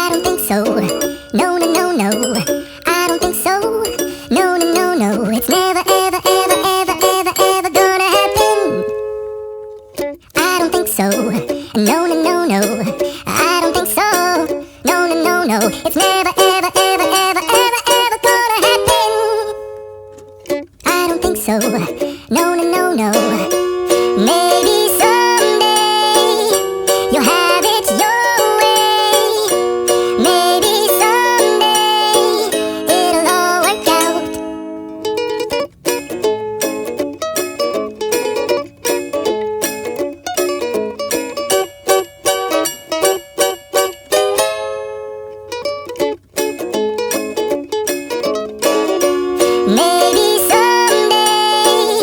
I don't think so. No, no, no, no. I don't think so. No, no, no, no. It's never, ever, ever, ever, ever, ever gonna happen. I don't think so. No, no, no, no. I don't think so. No, no, no, no. It's never, ever, ever, ever, ever, ever gonna happen. I don't think so. No, no, no, no. Maybe someday you'll have it your way. Maybe someday it'll all work out. Maybe someday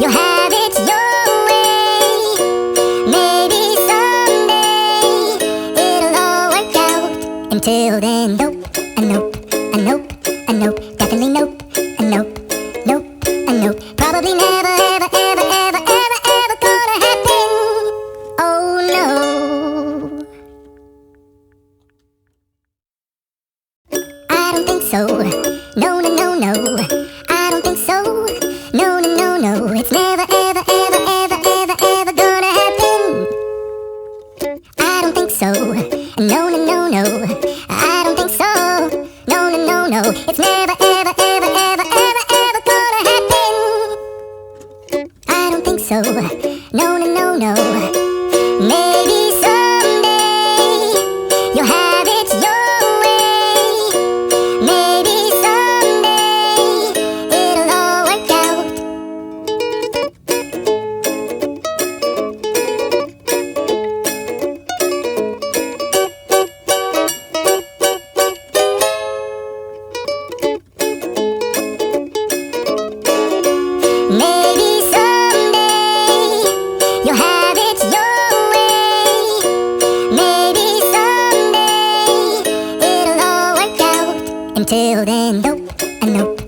you'll have it your way. Maybe someday it'll all work out. Until then, nope, a nope, a nope, a nope, definitely nope, a nope, nope, a nope. Probably never, ever, ever, ever, ever, ever gonna happen. Oh no. I don't think so. No, no, no, no. I don't think so. No, no, no, no. It's never, ever, ever, ever, ever, ever gonna happen. I don't think so. No, no, no, no. I don't think so. No, no, no, no. It's never, ever, ever, ever, ever, ever gonna happen. I don't think so. No, no, no, no. Maybe someday you'll have it your way. Maybe someday it'll all work out. Maybe someday you'll have it your way. Maybe someday it'll all work out. Until then, nope, a nope,